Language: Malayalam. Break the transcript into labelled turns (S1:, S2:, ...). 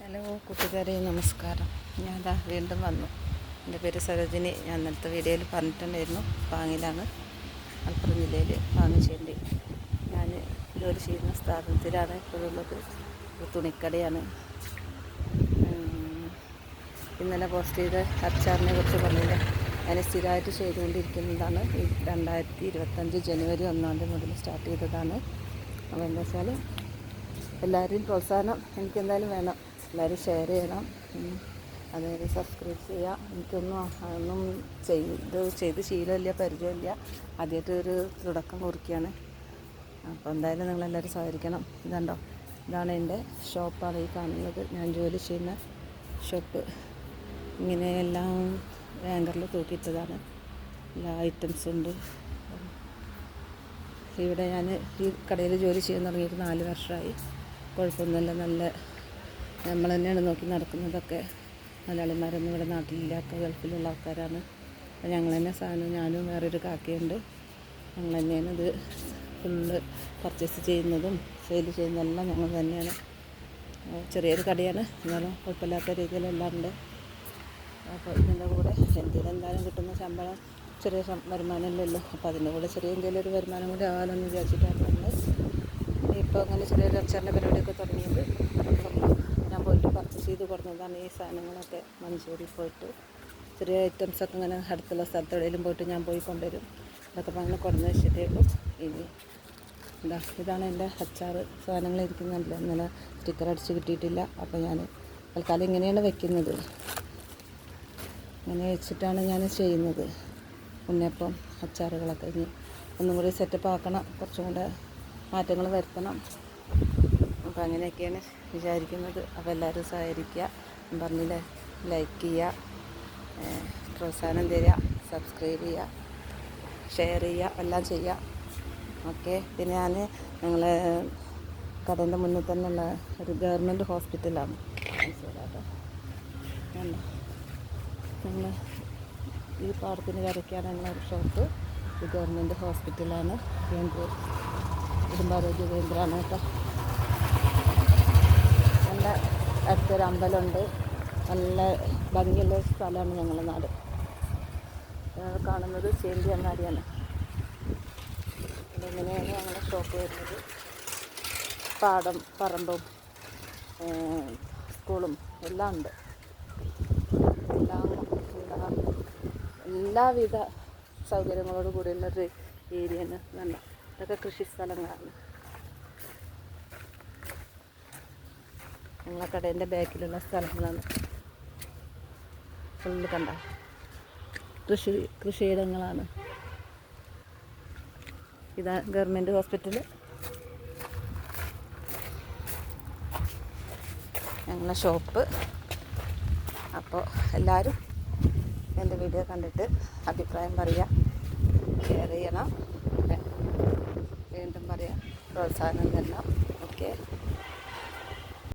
S1: ഹലോ കൂട്ടുകാരെ, നമസ്കാരം. ഞാൻ വീണ്ടും വന്നു. എൻ്റെ പേര് സരോജിനി. ഞാൻ ഇന്നലത്തെ വീഡിയോയിൽ പറഞ്ഞിട്ടുണ്ടായിരുന്നു, പാങ്ങിലാണ്, മലപ്പുറം ജില്ലയിൽ പാങ്ങശ്ശേരി. ഞാൻ ജോലി ചെയ്യുന്ന സ്ഥാപനത്തിലാണ് ഇപ്പോഴുള്ളത്. ഒരു തുണിക്കടയാണ്. ഇന്നലെ പോസ്റ്റ് ചെയ്ത അച്ചാറിനെ കുറിച്ച് പറഞ്ഞില്ല. ഞാൻ സ്ഥിരമായിട്ട് ചെയ്തുകൊണ്ടിരിക്കുന്നതാണ്. 2025 ജനുവരി 1 മുതൽ സ്റ്റാർട്ട് ചെയ്തതാണ്. അപ്പോൾ എന്താ വെച്ചാൽ എല്ലാവരെയും പ്രോത്സാഹനം എനിക്കെന്തായാലും വേണം. എല്ലാവരും ഷെയർ ചെയ്യണം, അതായത് സബ്സ്ക്രൈബ് ചെയ്യുക. ഒന്നും ചെയ്ത് ശീലമില്ല, പരിചയമില്ല. ആദ്യമായിട്ട് ഒരു തുടക്കം കുറിക്കുകയാണ്. അപ്പോൾ എന്തായാലും നിങ്ങളെല്ലാവരും സഹകരിക്കണം. ഇതുണ്ടോ, ഇതാണ് എൻ്റെ ഷോപ്പാണ് ഈ കാണുന്നത്. ഞാൻ ജോലി ചെയ്യുന്ന ഷോപ്പ്. ഇങ്ങനെ എല്ലാം ഹാങ്കറിൽ തൂക്കിയിട്ടതാണ്. എല്ലാ ഐറ്റംസും ഉണ്ട്. ഇവിടെ ഞാൻ ഈ കടയിൽ ജോലി ചെയ്യാൻ തുടങ്ങിയിട്ട് 4 വർഷമായി. കുഴപ്പമൊന്നുമില്ല. നല്ല നമ്മൾ തന്നെയാണ് നോക്കി നടക്കുന്നതൊക്കെ. മലയാളിമാരൊന്നും ഇവിടെ നാട്ടിലില്ല, ഒക്കെ ഗൾഫിലുള്ള ആൾക്കാരാണ്. അപ്പോൾ ഞങ്ങൾ തന്നെ സാധനം, ഞാനും വേറൊരു കാക്കയുണ്ട്, ഞങ്ങൾ തന്നെയാണ് ഇത് ഫുള്ള് പർച്ചേസ് ചെയ്യുന്നതും സെയിൽ ചെയ്യുന്നതെല്ലാം ഞങ്ങൾ തന്നെയാണ്. ചെറിയൊരു കടയാണ്, എന്നാലും കുഴപ്പമില്ലാത്ത രീതിയിലെല്ലാം ഉണ്ട്. അപ്പോൾ ഇതിൻ്റെ കൂടെ എന്തായാലും കിട്ടുന്ന ശമ്പളം ചെറിയ വരുമാനമല്ലല്ലോ. അപ്പോൾ അതിൻ്റെ കൂടെ ചെറിയ എന്തെങ്കിലും ഒരു വരുമാനം കൂടി ആകാമെന്ന് വിചാരിച്ചിട്ടാണ് നമ്മൾ ഇപ്പോൾ അങ്ങനെ ചെറിയൊരു അച്ചാറിൻ്റെ പരിപാടിയൊക്കെ തുടങ്ങിയത്. ഞാൻ പോയിട്ട് പർച്ചേസ് ചെയ്ത് കൊടുക്കുന്നതാണ് ഈ സാധനങ്ങളൊക്കെ. മഞ്ചേരി പോയിട്ട് ചെറിയ ഐറ്റംസൊക്കെ ഇങ്ങനെ അടുത്തുള്ള സ്ഥലത്ത് എവിടെയെങ്കിലും പോയിട്ട് ഞാൻ പോയി കൊണ്ടുവരും. അതൊക്കെ അങ്ങനെ കൊണ്ടുവന്ന് വെച്ചിട്ടേക്കും. ഇനി ഇതാണ് എൻ്റെ അച്ചാറ് സാധനങ്ങൾ ഇരിക്കുന്നുണ്ടല്ലോ. ഇന്നലെ സ്റ്റിക്കർ അടിച്ച് കിട്ടിയിട്ടില്ല. അപ്പോൾ ഞാൻ തൽക്കാലം ഇങ്ങനെയാണ് വെക്കുന്നത്. ഇങ്ങനെ വെച്ചിട്ടാണ് ഞാൻ ചെയ്യുന്നത്. ഉണ്ണിയപ്പം അച്ചാറുകളൊക്കെ ഇനി ഒന്നും കൂടി സെറ്റപ്പ് ആക്കണം, കുറച്ചും കൂടെ മാറ്റങ്ങൾ വരുത്തണം. അപ്പോൾ അങ്ങനെയൊക്കെയാണ് വിചാരിക്കുന്നത്. അപ്പോൾ എല്ലാവരും സഹകരിക്കുക. ഞാൻ പറഞ്ഞില്ലേ, ലൈക്ക് ചെയ്യുക, പ്രോത്സാഹനം തരിക, സബ്സ്ക്രൈബ് ചെയ്യുക, ഷെയർ ചെയ്യുക, എല്ലാം ചെയ്യുക. ഓക്കെ. പിന്നെ ഞാൻ ഞങ്ങളെ കടേൻ്റെ മുന്നിൽ തന്നെയുള്ള ഒരു ഗവൺമെൻറ് ഹോസ്പിറ്റലാണ്. മനസ്സിലാട്ടോ, ഞങ്ങൾ ഈ പാടത്തിന് കരയ്ക്കാണ് ഞങ്ങളൊരു ഷോപ്പ്. ഈ ഗവൺമെൻറ് ഹോസ്പിറ്റലാണ്, കുടുംബാരോഗ്യ കേന്ദ്രമാണ് കേട്ടോ. നല്ല അടുത്തൊരു അമ്പലമുണ്ട്. നല്ല ഭംഗിയുള്ള സ്ഥലമാണ് ഞങ്ങളുടെ നാട്. കാണുന്നത് ചേന്തി അങ്ങാടിയാണ്. ഇങ്ങനെയാണ് ഞങ്ങളുടെ ഷോപ്പ് വരുന്നത്. പാടം, പറമ്പും സ്കൂളും എല്ലാം ഉണ്ട്. എല്ലാവിധ സൗകര്യങ്ങളോട് കൂടിയുള്ളൊരു ഏരിയയാണ്. നല്ല ഇതൊക്കെ കൃഷി സ്ഥലങ്ങളാണ്. ഞങ്ങളെ കടേൻ്റെ ബാക്കിലുള്ള സ്ഥലങ്ങളാണ്. ഫുള്ള് കണ്ട കൃഷിയിടങ്ങളാണ്. ഇതാ ഗവൺമെൻറ് ഹോസ്പിറ്റൽ, ഞങ്ങളെ ഷോപ്പ്. അപ്പോൾ എല്ലാവരും എൻ്റെ വീഡിയോ കണ്ടിട്ട് അഭിപ്രായം പറയുക, ഷെയർ ചെയ്യണം. വീണ്ടും പറയാം, പ്രോത്സാഹനം തരണം. ഓക്കെ.